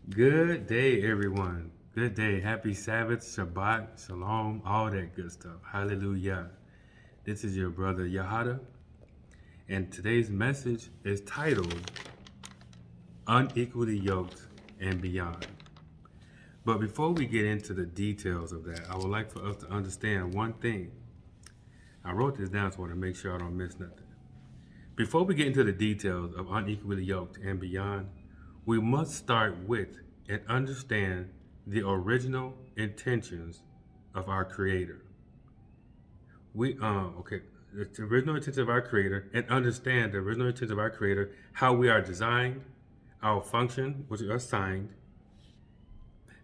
Good day, everyone. Good day. Happy Sabbath, Shabbat, Shalom, all that good stuff. Hallelujah. This is your brother Yahada, and today's message is titled Unequally Yoked and Beyond. But before we get into the details of that, I would like for us to understand one thing. I wrote this down so I want to make sure I don't miss nothing. Before we get into the details of Unequally Yoked and Beyond, we must start with and understand the original intentions of our Creator. The original intention of our Creator, and understand the original intention of our Creator, how we are designed, our function, which is assigned,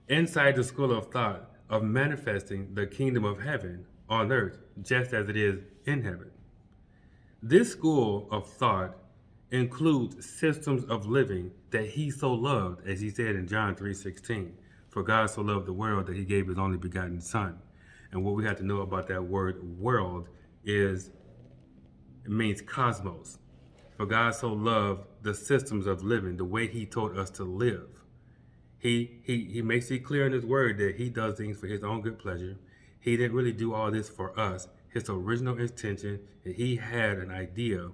inside the school of thought of manifesting the kingdom of heaven on earth, just as it is in heaven. This school of thought includes systems of living that he so loved, as he said in John 3:16, for God so loved the world that he gave his only begotten son. And what we have to know about that word world is it means cosmos. For God so loved the systems of living, the way he told us to live. He makes it clear in his word that he does things for his own good pleasure. He didn't really do all this for us. His original intention, and he had an idea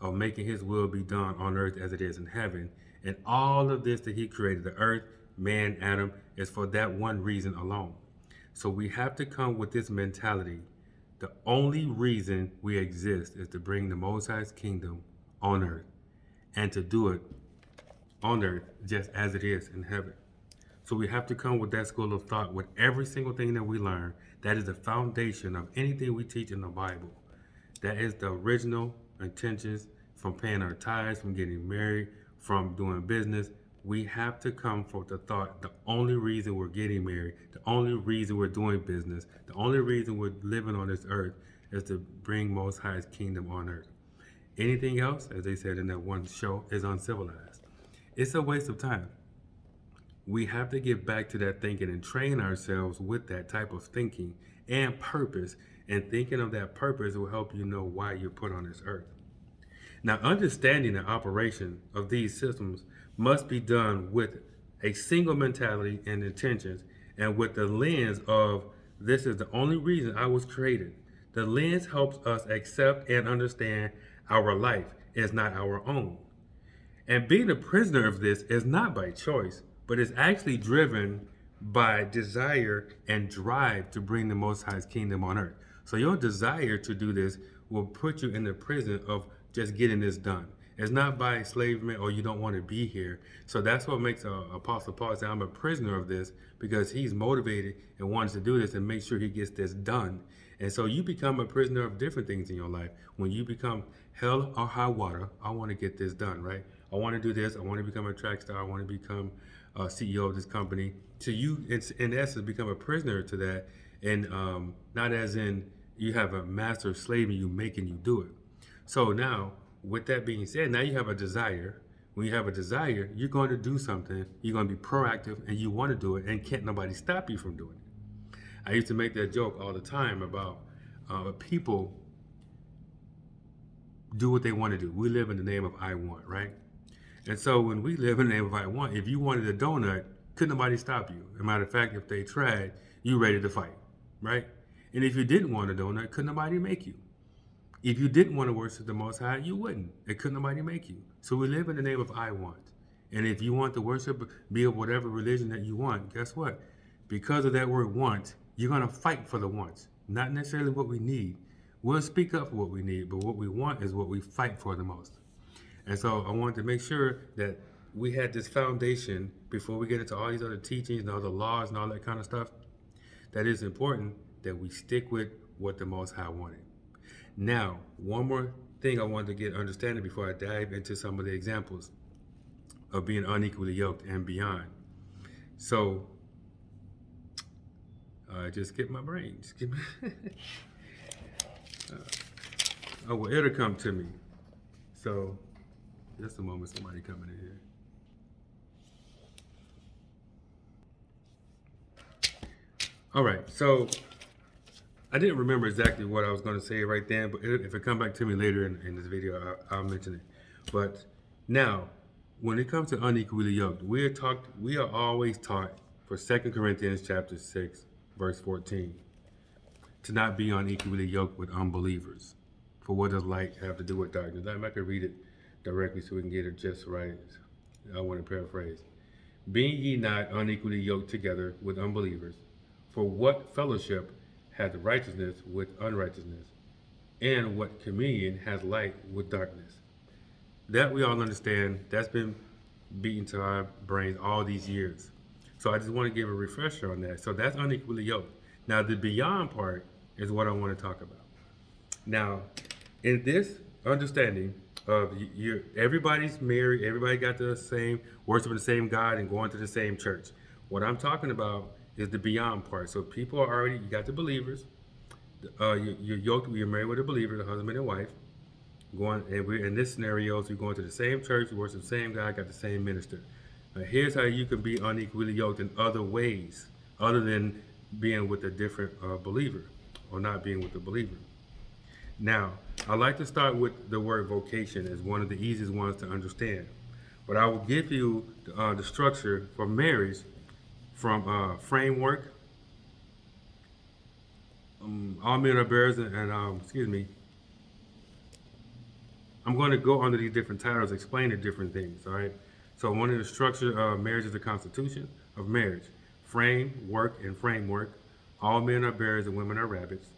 of making his will be done on earth as it is in heaven. And all of this that he created, the earth, man, Adam, is for that one reason alone. So we have to come with this mentality. The only reason we exist is to bring the Most High's kingdom on earth, and to do it on earth just as it is in heaven. So we have to come with that school of thought with every single thing that we learn. That is the foundation of anything we teach in the Bible. That is the original intentions from paying our tithes, from getting married, from doing business. We have to come for the thought, the only reason we're getting married, the only reason we're doing business, the only reason we're living on this earth is to bring Most High's kingdom on earth. Anything else, as they said in that one show, is uncivilized. It's a waste of time. We have to get back to that thinking and train ourselves with that type of thinking and purpose. And thinking of that purpose will help you know why you're put on this earth. Now, understanding the operation of these systems must be done with a single mentality and intentions, and with the lens of this is the only reason I was created. The lens helps us accept and understand our life is not our own. And being a prisoner of this is not by choice, but is actually driven by desire and drive to bring the Most High's kingdom on earth. So your desire to do this will put you in the prison of just getting this done. It's not by enslavement or you don't want to be here. So that's what makes Apostle Paul say, I'm a prisoner of this, because he's motivated and wants to do this and make sure he gets this done. And so you become a prisoner of different things in your life. When you become hell or high water, I want to get this done, right? I want to do this. I want to become a track star. I want to become CEO of this company. So you, in essence, become a prisoner to that, and not as in you have a master slave and you making you do it. So now, with that being said, now you have a desire. When you have a desire, you're going to do something. You're going to be proactive, and you want to do it, and can't nobody stop you from doing it. I used to make that joke all the time about people do what they want to do. We live in the name of I want, right? And so when we live in the name of I want, if you wanted a donut, couldn't nobody stop you. As a matter of fact, if they tried, you ready to fight, right? And if you didn't want a donut, couldn't nobody make you. If you didn't want to worship the Most High, you wouldn't. It couldn't nobody make you. So we live in the name of I want. And if you want to worship, be of whatever religion that you want, guess what? Because of that word want, you're going to fight for the wants. Not necessarily what we need. We'll speak up for what we need, but what we want is what we fight for the most. And so I wanted to make sure that we had this foundation before we get into all these other teachings and all the laws and all that kind of stuff. That is important that we stick with what the Most High wanted. Now, one more thing I wanted to get understanding before I dive into some of the examples of being unequally yoked and beyond. So, I just skipped my brain. Oh, well, it'll come to me. So, just a moment, somebody coming in here. All right, so I didn't remember exactly what I was going to say right then, but if it come back to me later in this video, I'll mention it. But now, when it comes to unequally yoked, we are always taught for 2 Corinthians chapter 6, verse 14, to not be unequally yoked with unbelievers. For what does light have to do with darkness? I can read it directly so we can get it just right. I want to paraphrase. Be ye not unequally yoked together with unbelievers. For what fellowship hath righteousness with unrighteousness? And what communion has light with darkness? That we all understand. That's been beaten to our brains all these years. So I just want to give a refresher on that. So that's unequally yoked. Now the beyond part is what I want to talk about. Now, in this understanding of everybody's married, everybody got the same, worshiping the same God and going to the same church. What I'm talking about is the beyond part. So people are already, you got the believers, you're yoked, you're married with a believer, the husband and wife. Going, and we're in this scenario, so you're going to the same church, you worship the same God, got the same minister. Here's how you can be unequally yoked in other ways, other than being with a different believer or not being with the believer. Now, I like to start with the word vocation as one of the easiest ones to understand. But I will give you the structure for marriage from framework, all men are bearers, and excuse me, I'm going to go under these different titles, explain the different things, all right? So one of the structure of marriage is the constitution of marriage. Frame, work, and framework. All men are bears and women are rabbits.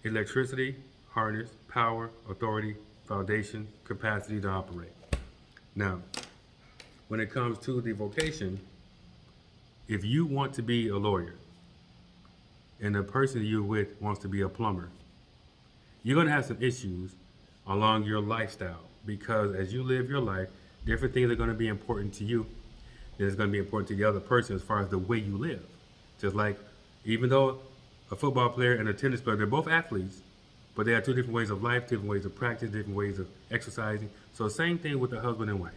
Electricity, harness, power, authority, foundation, capacity to operate. Now, when it comes to the vocation, if you want to be a lawyer and the person you're with wants to be a plumber, you're going to have some issues along your lifestyle, because as you live your life, different things are going to be important to you than it's going to be important to the other person as far as the way you live. Just like, even though a football player and a tennis player, they're both athletes, but they have two different ways of life, different ways of practice, different ways of exercising. So same thing with the husband and wife.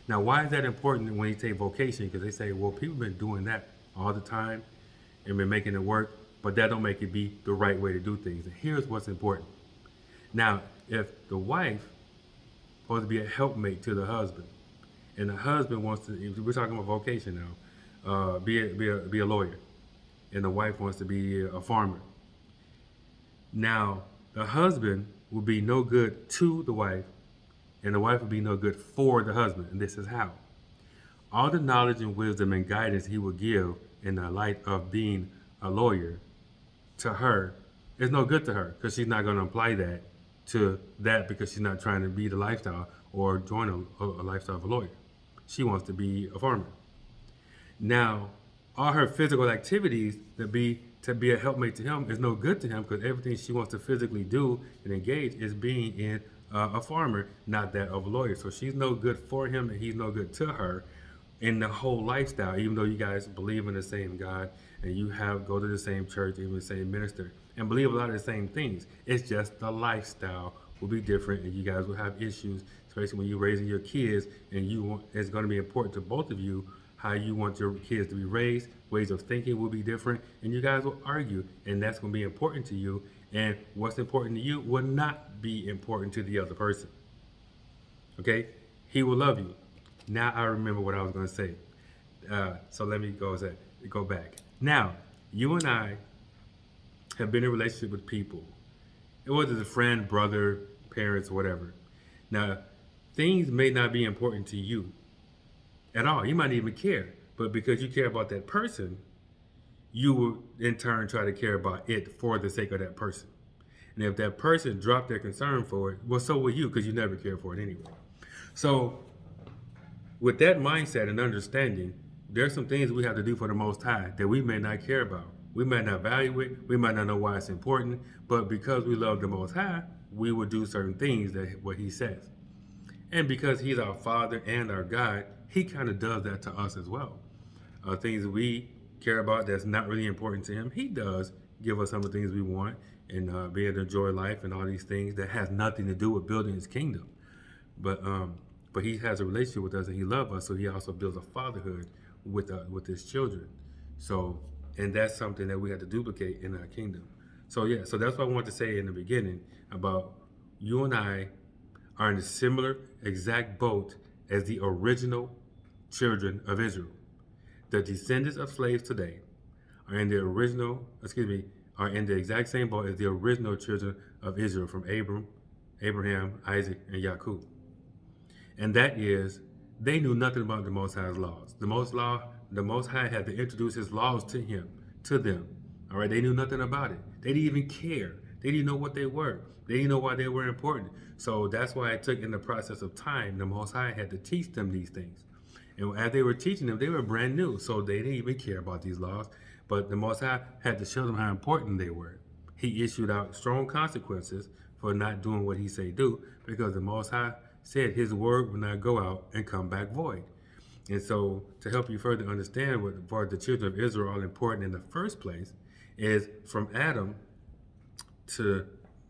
Now, why is that important when you say vocation? Because they say, well, people have been doing that all the time and been making it work, but that don't make it be the right way to do things. And here's what's important. Now, if the wife supposed to be a helpmate to the husband, and the husband wants to, if we're talking about vocation now, be a lawyer, and the wife wants to be a farmer. Now, the husband will be no good to the wife, and the wife will be no good for the husband. And this is how. All the knowledge and wisdom and guidance he will give in the light of being a lawyer to her is no good to her, because she's not going to apply that to that, because she's not trying to be the lifestyle or join a lifestyle of a lawyer. She wants to be a farmer. Now, all her physical activities to be a helpmate to him is no good to him, because everything she wants to physically do and engage is being in a farmer, not that of a lawyer. So she's no good for him, and he's no good to her in the whole lifestyle, even though you guys believe in the same God and you go to the same church, even the same minister, and believe a lot of the same things. It's just the lifestyle will be different, and you guys will have issues, especially when you're raising your kids, and it's going to be important to both of you how you want your kids to be raised. Ways of thinking will be different, and you guys will argue, and that's going to be important to you. And what's important to you will not be important to the other person. Okay? He will love you. Now I remember what I was going to say. So let me go back. Now, you and I have been in a relationship with people. Whether it's a friend, brother, parents, whatever. Now, things may not be important to you at all. You might not even care. But because you care about that person, you will in turn try to care about it for the sake of that person. And if that person dropped their concern for it, well, so will you, because you never care for it anyway. So with that mindset and understanding, there's some things we have to do for the Most High that we may not care about. We might not value it. We might not know why it's important. But because we love the Most High, we will do certain things that what He says. And because He's our Father and our God, He kind of does that to us as well. Things we care about that's not really important to Him, He does give us some of the things we want, and be able to enjoy life and all these things that has nothing to do with building His kingdom. But He has a relationship with us, and He loves us, so He also builds a fatherhood with His children. So, and that's something that we have to duplicate in our kingdom. So yeah, so that's what I wanted to say in the beginning about you and I are in a similar exact boat as the original children of Israel. The descendants of slaves today are in the original, are in the exact same boat as the original children of Israel from Abraham, Isaac, and Jacob. And that is, they knew nothing about the Most High's laws. The Most High had to introduce his laws to them. All right, they knew nothing about it. They didn't even care. They didn't know what they were. They didn't know why they were important. So that's why it took, in the process of time, the Most High had to teach them these things. And as they were teaching them, they were brand new, so they didn't even care about these laws. But the Most High had to show them how important they were. He issued out strong consequences for not doing what he said do, because the Most High said his word would not go out and come back void. And so, to help you further understand what for the children of Israel are important in the first place, is from Adam to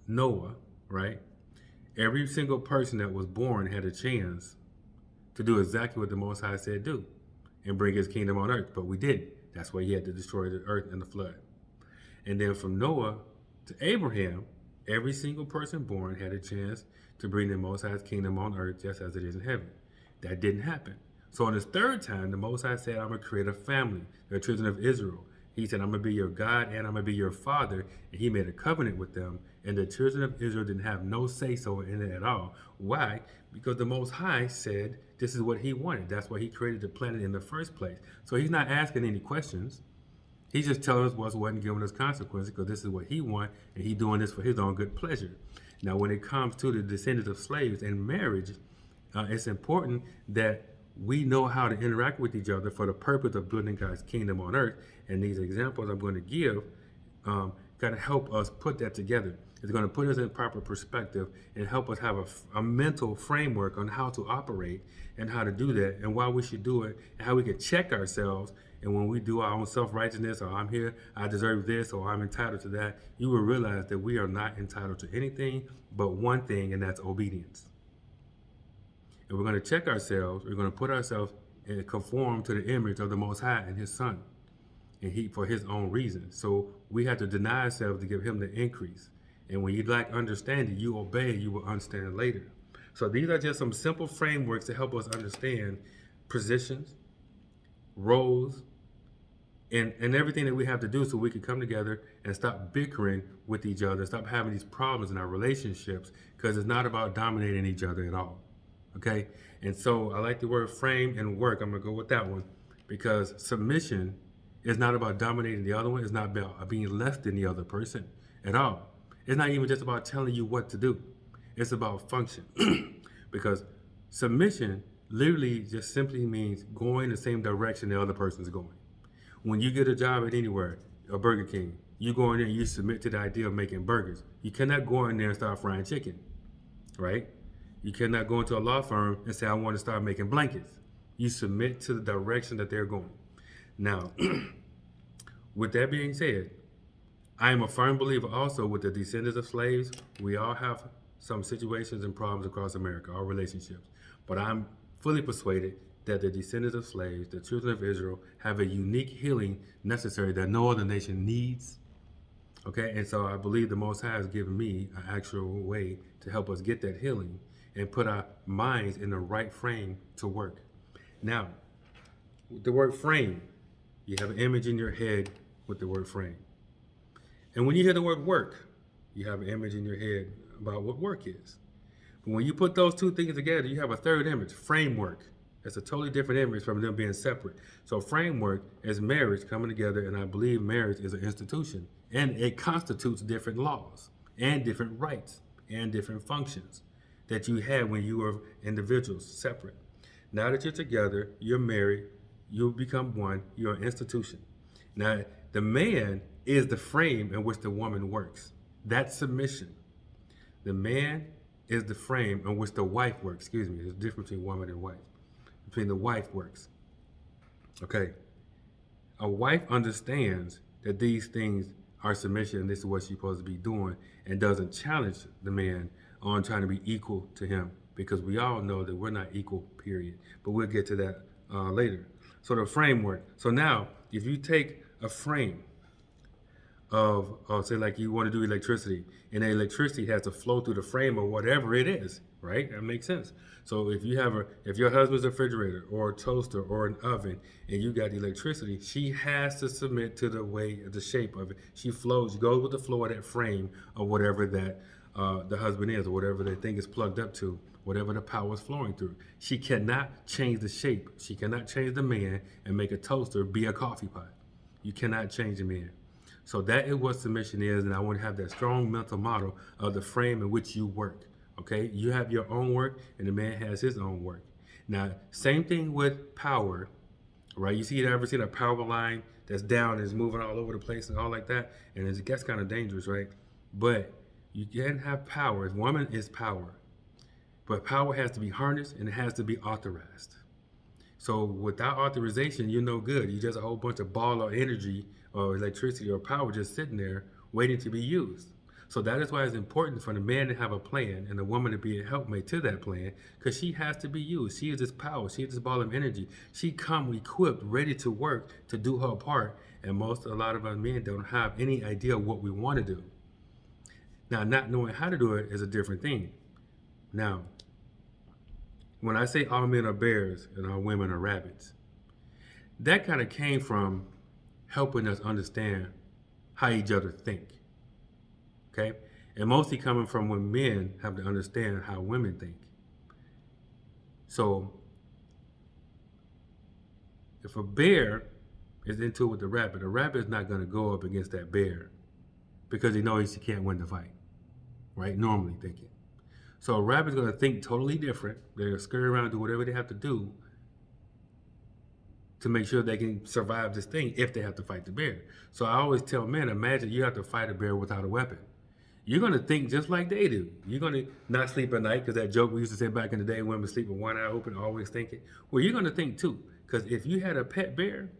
Noah, right? Every single person that was born had a chance to do exactly what the Most High said do, and bring his kingdom on earth. But we didn't. That's why he had to destroy the earth and the flood. And then from Noah to Abraham, every single person born had a chance to bring the Most High's kingdom on earth just as it is in heaven. That didn't happen. So on this third time, the Most High said, I'm going to create a family, the children of Israel. He said, I'm going to be your God and I'm going to be your father. And he made a covenant with them. And the children of Israel didn't have no say-so in it at all. Why? Because the Most High said this is what he wanted. That's why he created the planet in the first place. So he's not asking any questions. He's just telling us what wasn't giving us consequences, because this is what he wants, and he's doing this for his own good pleasure. Now, when it comes to the descendants of slaves and marriage, it's important that we know how to interact with each other for the purpose of building God's kingdom on earth. And these examples I'm going to give got to help us put that together. It's going to put us in proper perspective and help us have a mental framework on how to operate and how to do that, and why we should do it, and how we can check ourselves. And when we do our own self-righteousness, or I'm here, I deserve this, or I'm entitled to that, you will realize that we are not entitled to anything but one thing, and that's obedience. And we're going to check ourselves. We're going to put ourselves and conform to the image of the Most High and his Son, and he for his own reasons. So we have to deny ourselves to give him the increase. And when you lack understanding, you obey, you will understand later. So these are just some simple frameworks to help us understand positions, roles, and everything that we have to do so we can come together and stop bickering with each other, stop having these problems in our relationships, because it's not about dominating each other at all. Okay? And so I like the word frame and work. I'm going to go with that one, because submission is not about dominating the other one. It's not about being less than the other person at all. It's not even just about telling you what to do. It's about function. Because submission literally just simply means going the same direction the other person's going. When you get a job at anywhere, a Burger King, you go in there and you submit to the idea of making burgers. You cannot go in there and start frying chicken, right? You cannot go into a law firm and say, I want to start making blankets. You submit to the direction that they're going. Now, with that being said, I am a firm believer also with the descendants of slaves. We all have some situations and problems across America, our relationships. But I'm fully persuaded that the descendants of slaves, the children of Israel, have a unique healing necessary that no other nation needs. Okay, and so I believe the Most High has given me an actual way to help us get that healing and put our minds in the right frame to work. Now, with the word frame, you have an image in your head with the word frame. And when you hear the word work, you have an image in your head about what work is. But when you put those two things together, you have a third image, framework. It's a totally different image from them being separate. So framework is marriage coming together, and I believe marriage is an institution, and it constitutes different laws and different rights and different functions that you had when you were individuals separate. Now that you're together, you're married, you become one, you're an institution. Now, the man is the frame in which the woman works. That's submission. The man is the frame in which the wife works. Excuse me, there's a difference between woman and wife. Between the wife works. Okay. A wife understands that these things are submission and this is what she's supposed to be doing, and doesn't challenge the man on trying to be equal to him, because we all know that we're not equal, period. But we'll get to that later. So the framework. So now, if you take a frame, of say like you want to do electricity, and the electricity has to flow through the frame or whatever it is, right? That makes sense. So if your husband's a refrigerator or a toaster or an oven, and you got electricity, she has to submit to the shape of it. She flows, goes with the flow of that frame or whatever that the husband is, or whatever the thing is plugged up to, whatever the power is flowing through. She cannot change the shape. She cannot change the man and make a toaster be a coffee pot. You cannot change a man. So that is what submission is, and I want to have that strong mental model of the frame in which you work. Okay, you have your own work, and the man has his own work. Now, same thing with power, right? Ever seen a power line that's down and is moving all over the place and all like that, and it gets kind of dangerous, right? But you can have power. Woman is power, but power has to be harnessed and it has to be authorized. So without authorization, you're no good. You're just a whole bunch of ball of energy or electricity or power just sitting there waiting to be used. So that is why it's important for the man to have a plan and the woman to be a helpmate to that plan, because she has to be used. She is this power. She is this ball of energy. She come equipped, ready to work, to do her part. And a lot of us men don't have any idea what we want to do. Now, not knowing how to do it is a different thing. Now, when I say all men are bears and all women are rabbits, that kind of came from helping us understand how each other think. Okay? And mostly coming from when men have to understand how women think. So, if a bear is into it with the rabbit, a rabbit is not going to go up against that bear because he knows he can't win the fight, right? Normally thinking. So a rabbit's going to think totally different. They're going to scurry around and do whatever they have to do to make sure they can survive this thing if they have to fight the bear. So I always tell men, imagine you have to fight a bear without a weapon. You're going to think just like they do. You're going to not sleep at night, because that joke we used to say back in the day, women sleep with one eye open, always thinking. Well, you're going to think too, because if you had a pet bear,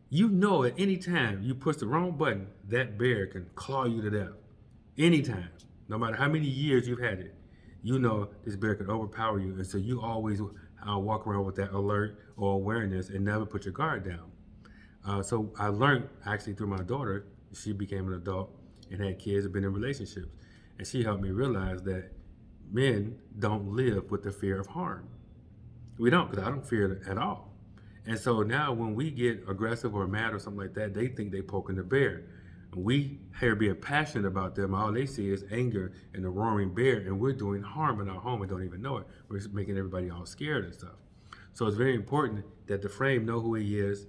you know at any time you push the wrong button, that bear can claw you to death. Anytime. No matter how many years you've had it, you know this bear can overpower you. And so you always walk around with that alert or awareness and never put your guard down. So I learned actually through my daughter. She became an adult and had kids and been in relationships. And she helped me realize that men don't live with the fear of harm. We don't, because I don't fear it at all. And so now when we get aggressive or mad or something like that, they think they poking the bear. And we here being passionate about them, all they see is anger and the roaring bear, and we're doing harm in our home and don't even know it. We're making everybody all scared and stuff. So it's very important that the frame know who he is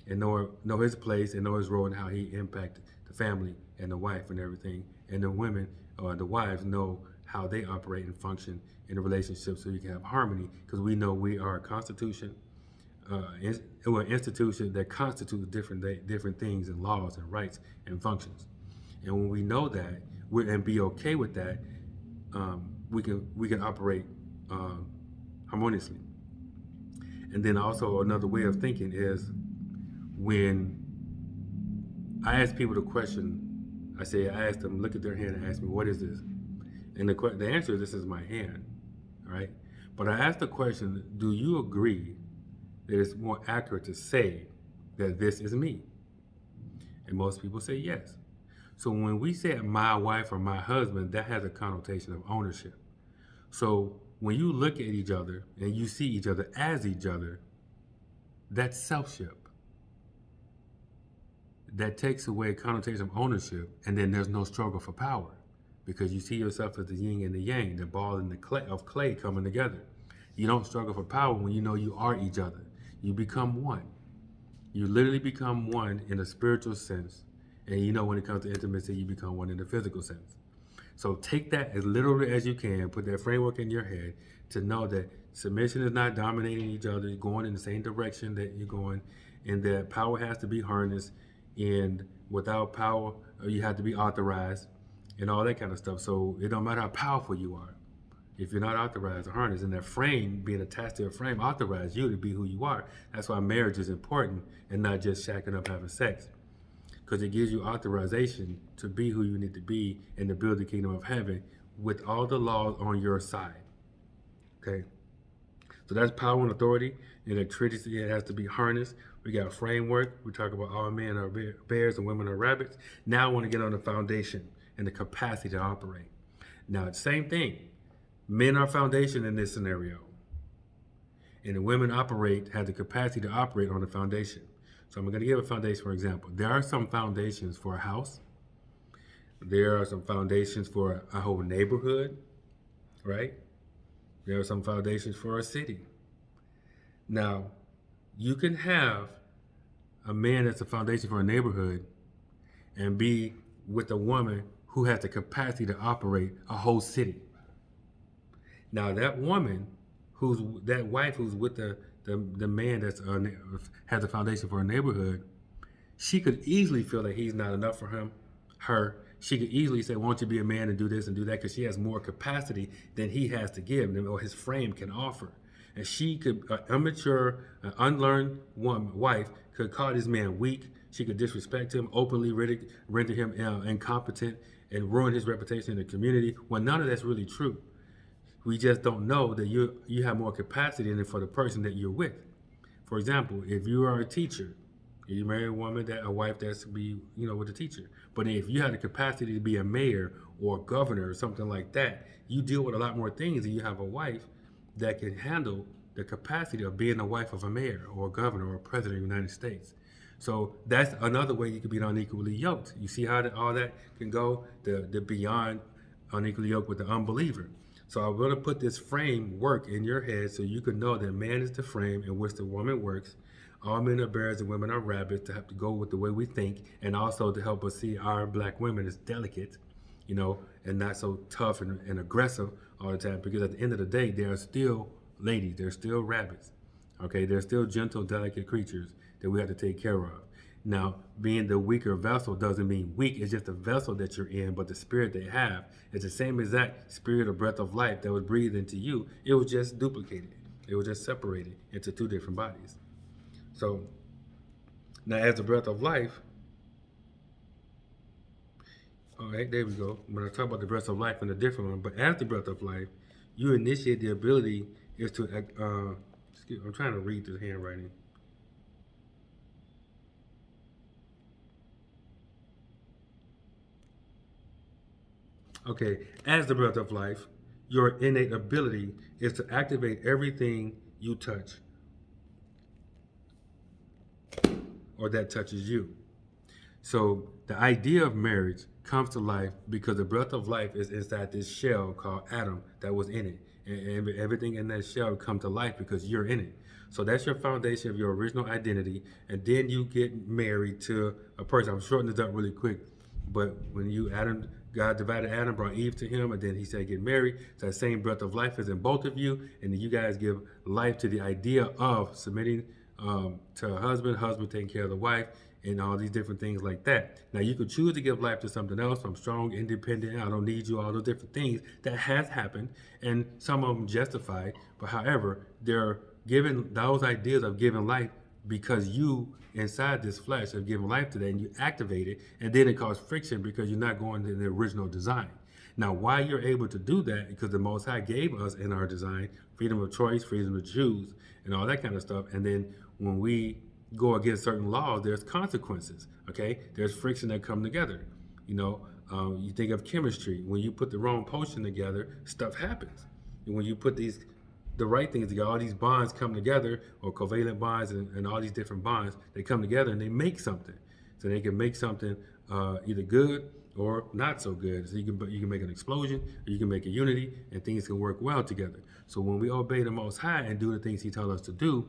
and know his place and know his role and how he impacted the family and the wife and everything. And the women or the wives know how they operate and function in a relationship so you can have harmony, because we know we are a constitution, or an institution that constitutes different things and laws and rights and functions. And when we know that and be okay with that, we can operate harmoniously. And then also another way of thinking is when I ask people the question, I ask them, look at their hand and ask me, what is this? And the answer is, this is my hand, right? But I ask the question, do you agree that it's more accurate to say that this is me? And most people say yes. So when we say my wife or my husband, that has a connotation of ownership. So when you look at each other and you see each other as each other, that's selfship. That takes away a connotation of ownership, and then there's no struggle for power, because you see yourself as the yin and the yang, the ball and the clay coming together. You don't struggle for power when you know you are each other. You become one. You literally become one in a spiritual sense, and you know when it comes to intimacy, you become one in the physical sense. So take that as literally as you can, put that framework in your head to know that submission is not dominating each other, you're going in the same direction that you're going, and that power has to be harnessed, and without power, you have to be authorized and all that kind of stuff. So it don't matter how powerful you are. If you're not authorized or harnessed, and that frame, being attached to a frame, authorize you to be who you are. That's why marriage is important and not just shacking up having sex. Because it gives you authorization to be who you need to be and to build the kingdom of heaven with all the laws on your side. Okay? So that's power and authority. Electricity, it has to be harnessed. We got framework. We talk about all men are bears and women are rabbits. Now I want to get on the foundation and the capacity to operate. Now, same thing. Men are foundation in this scenario. And the women have the capacity to operate on the foundation. So I'm going to give a foundation for example. There are some foundations for a house. There are some foundations for a whole neighborhood, right? There are some foundations for a city. Now, you can have a man that's a foundation for a neighborhood and be with a woman who has the capacity to operate a whole city. Now, that woman, that wife who's with the man that's has a foundation for a neighborhood, she could easily feel that he's not enough for her. She could easily say, "Won't you be a man and do this and do that?" Because she has more capacity than he has to give, or his frame can offer. And she could, immature, unlearned wife, could call this man weak. She could disrespect him, openly render him incompetent, and ruin his reputation in the community. Well, none of that's really true. We just don't know that you have more capacity than for the person that you're with. For example, if you are a teacher, you marry a woman, a wife that's be, with a teacher. But if you have the capacity to be a mayor or a governor or something like that, you deal with a lot more things, and you have a wife that can handle the capacity of being the wife of a mayor or a governor or a president of the United States. So that's another way you could be unequally yoked. You see how all that can go, the beyond unequally yoked with the unbeliever. So I'm going to put this framework in your head so you can know that man is the frame in which the woman works. All men are bears and women are rabbits, to have to go with the way we think, and also to help us see our black women as delicate, and not so tough and aggressive all the time. Because at the end of the day, they are still ladies, they're still rabbits. Okay, they're still gentle, delicate creatures that we have to take care of. Now, being the weaker vessel doesn't mean weak. It's just the vessel that you're in, but the spirit they have is the same exact spirit or breath of life that was breathed into you. It was just duplicated. It was just separated into two different bodies. So, now as the breath of life, all right, there we go. When I talk about the breath of life and the different one, but as the breath of life, you initiate the ability is to, I'm trying to read this handwriting. Okay, as the breath of life, your innate ability is to activate everything you touch or that touches you. So the idea of marriage comes to life because the breath of life is inside this shell called Adam that was in it. And everything in that shell come to life because you're in it. So that's your foundation of your original identity. And then you get married to a person. I'm shortening this up really quick. But when God divided Adam, brought Eve to him, and then he said, get married. So that same breath of life is in both of you. And then you guys give life to the idea of submitting to a husband taking care of the wife, and all these different things like that. Now, you could choose to give life to something else. I'm strong, independent, I don't need you, all those different things. That has happened, and some of them justified. But however, they're given those ideas of giving life because you, inside this flesh, have given life to that, and you activate it, and then it causes friction because you're not going to the original design. Now, why you're able to do that, because the Most High gave us in our design freedom of choice, freedom to choose, and all that kind of stuff. And then when we go against certain laws, there's consequences, okay? There's friction that come together. You think of chemistry. When you put the wrong potion together, stuff happens. And when you put the right things together, all these bonds come together, or covalent bonds and all these different bonds, they come together and they make something. So they can make something either good or not so good. So you can make an explosion, or you can make a unity, and things can work well together. So when we obey the Most High and do the things He tells us to do,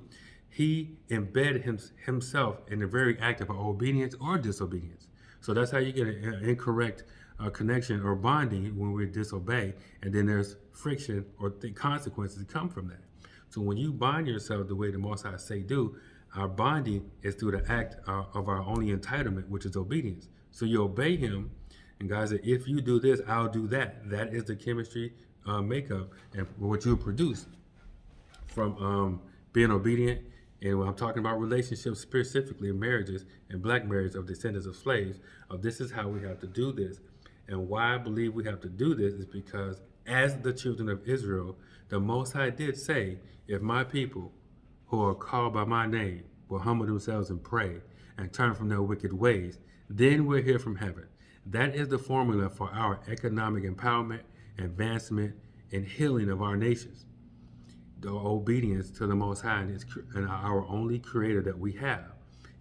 He embedded himself in the very act of obedience or disobedience. So that's how you get an incorrect connection or bonding when we disobey, and then there's friction or consequences that come from that. So when you bind yourself the way the Most High say do, our bonding is through the act of our only entitlement, which is obedience. So you obey Him, and God said, if you do this, I'll do that. That is the chemistry makeup and what you produce from being obedient. And when I'm talking about relationships, specifically marriages and black marriages of descendants of slaves, this is how we have to do this. And why I believe we have to do this is because as the children of Israel, the Most High did say, if my people who are called by my name will humble themselves and pray and turn from their wicked ways, then we'll hear from heaven. That is the formula for our economic empowerment, advancement, and healing of our nations. The obedience to the Most High and our only creator that we have.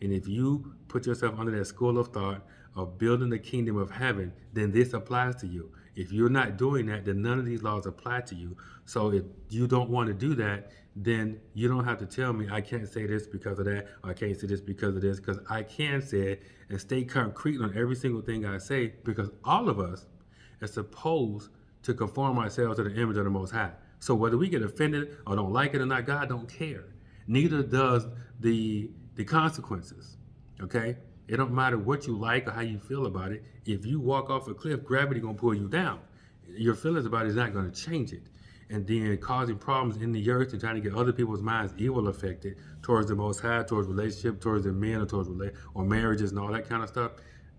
And if you put yourself under that school of thought of building the kingdom of heaven, then this applies to you. If you're not doing that, then none of these laws apply to you. So if you don't want to do that, then you don't have to tell me I can't say this because of that, or I can't say this because of this, because I can say it and stay concrete on every single thing I say, because all of us are supposed to conform ourselves to the image of the Most High. So whether we get offended or don't like it or not, God don't care. Neither does the consequences, okay? It don't matter what you like or how you feel about it. If you walk off a cliff, gravity gonna pull you down. Your feelings about it is not gonna change it. And then causing problems in the earth and trying to get other people's minds evil affected towards the Most High, towards relationship, towards their men, or towards or marriages and all that kind of stuff.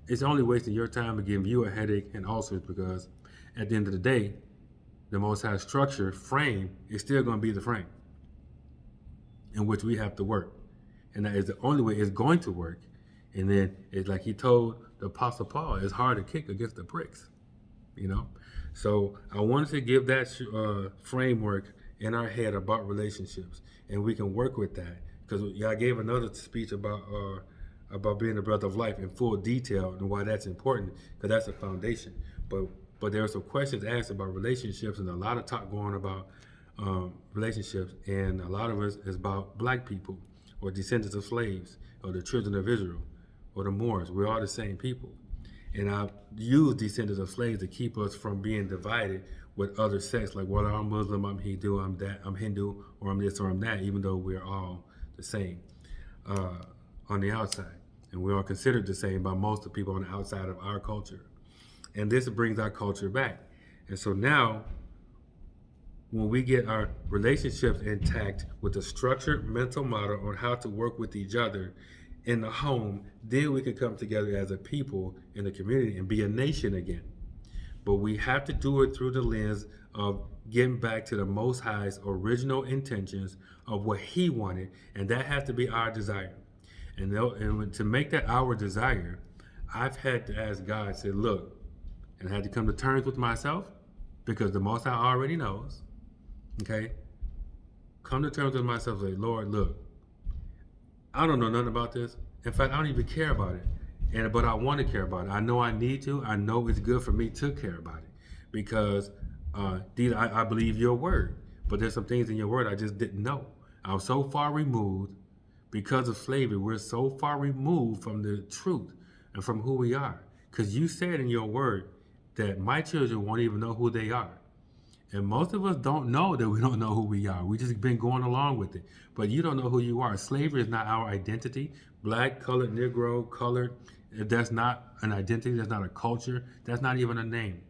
It's only wasting your time and giving you a headache and ulcers, because at the end of the day, the Most High structure, frame, is still going to be the frame in which we have to work. And that is the only way it's going to work. And then it's like he told the Apostle Paul, it's hard to kick against the pricks, you know? So I wanted to give that framework in our head about relationships, and we can work with that. Because I gave another speech about being the breath of life in full detail and why that's important, because that's a foundation. But there are some questions asked about relationships, and a lot of talk going about relationships, and a lot of us is about black people or descendants of slaves or the children of Israel or the Moors. We're all the same people. And I use descendants of slaves to keep us from being divided with other sects, like, well, I'm Muslim, I'm Hindu, I'm that, I'm Hindu, or I'm this or I'm that, even though we're all the same on the outside. And we are considered the same by most of the people on the outside of our culture. And this brings our culture back. And so now, when we get our relationships intact with a structured mental model on how to work with each other in the home, then we can come together as a people in the community and be a nation again. But we have to do it through the lens of getting back to the Most High's original intentions of what He wanted, and that has to be our desire. And to make that our desire, I've had to ask God, say, look, and I had to come to terms with myself, because the Most High already knows, okay? Come to terms with myself, say, Lord, look, I don't know nothing about this. In fact, I don't even care about it. But I want to care about it. I know I need to. I know it's good for me to care about it, because I believe your word. But there's some things in your word I just didn't know. I was so far removed because of slavery. We're so far removed from the truth and from who we are. Because you said in your word that my children won't even know who they are. And most of us don't know that we don't know who we are. We just been going along with it. But you don't know who you are. Slavery is not our identity. Black, colored, Negro, colored, that's not an identity. That's not a culture. That's not even a name.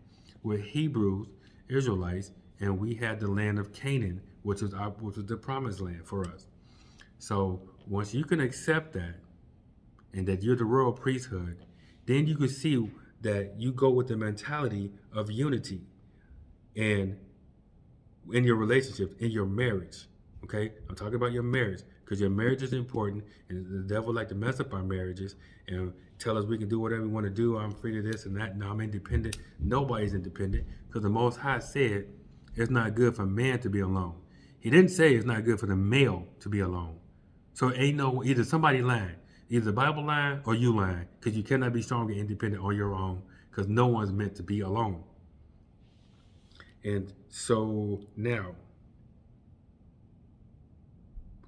We're Hebrews, Israelites, and we had the land of Canaan, which was the promised land for us. So once you can accept that, and that you're the royal priesthood, then you can see that you go with the mentality of unity. And in your relationships, in your marriage, okay? I'm talking about your marriage, because your marriage is important, and the devil like to mess up our marriages and tell us we can do whatever we want to do. I'm free to this and that. No, I'm independent. Nobody's independent, because the Most High said it's not good for man to be alone. He didn't say it's not good for the male to be alone. So it ain't no, either somebody lying, either the Bible lying or you lying, because you cannot be strong and independent on your own, because no one's meant to be alone. And so now,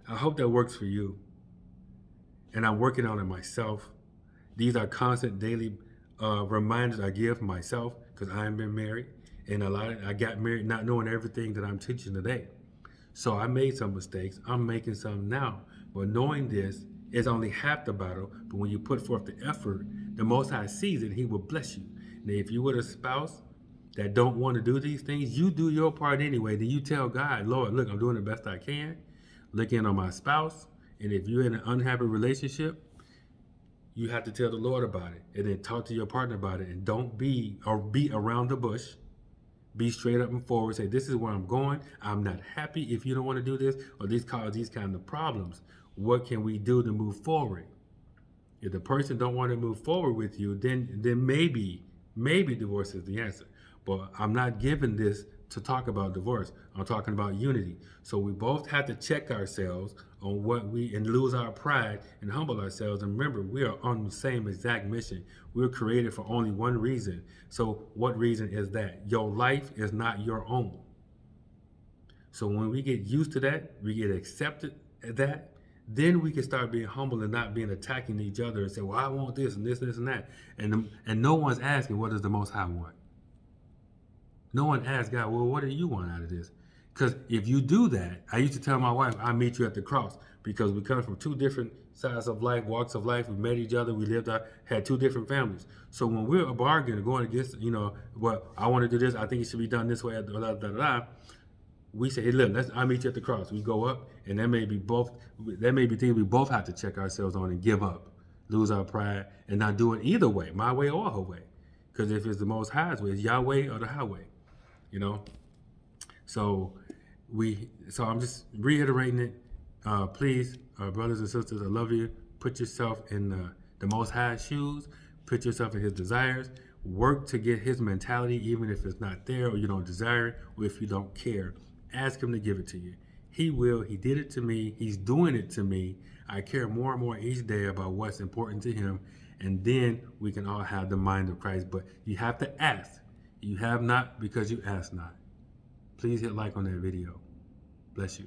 I hope that works for you. And I'm working on it myself. These are constant daily reminders I give myself, because I haven't been married. And I got married not knowing everything that I'm teaching today. So I made some mistakes. I'm making some now. But knowing this is only half the battle. But when you put forth the effort, the Most High sees it, He will bless you. Now, if you with a spouse that don't want to do these things, you do your part anyway. Then you tell God, Lord, look, I'm doing the best I can. Look in on my spouse. And if you're in an unhappy relationship, you have to tell the Lord about it. And then talk to your partner about it. And don't be around the bush. Be straight up and forward. Say, this is where I'm going. I'm not happy if you don't want to do this, or this cause these kind of problems. What can we do to move forward? If the person don't want to move forward with you, then maybe divorce is the answer. But I'm not giving this to talk about divorce. I'm talking about unity. So we both have to check ourselves on what we and lose our pride and humble ourselves. And remember, we are on the same exact mission. We're created for only one reason. So what reason is that? Your life is not your own. So when we get used to that, we get accepted at that, then we can start being humble and not being attacking each other and say, well, I want this and this, this and that. And no one's asking, what does the Most High want? No one asks God, well, what do you want out of this? Because if you do that, I used to tell my wife, I'll meet you at the cross, because we come from two different sides of life, walks of life. We met each other. We lived out, had two different families. So when we're bargaining, going against, well, I want to do this. I think it should be done this way, we say, hey, look, I'll meet you at the cross. We go up, and that may be things we both have to check ourselves on and give up, lose our pride, and not do it either way, my way or her way. Because if it's the Most High's way, it's Yahweh or the highway, So I'm just reiterating it. Please, brothers and sisters, I love you. Put yourself in the Most High's shoes. Put yourself in His desires. Work to get His mentality, even if it's not there or you don't desire it or if you don't care. Ask Him to give it to you. He will. He did it to me. He's doing it to me. I care more and more each day about what's important to Him. And then we can all have the mind of Christ. But you have to ask. You have not because you ask not. Please hit like on that video. Bless you.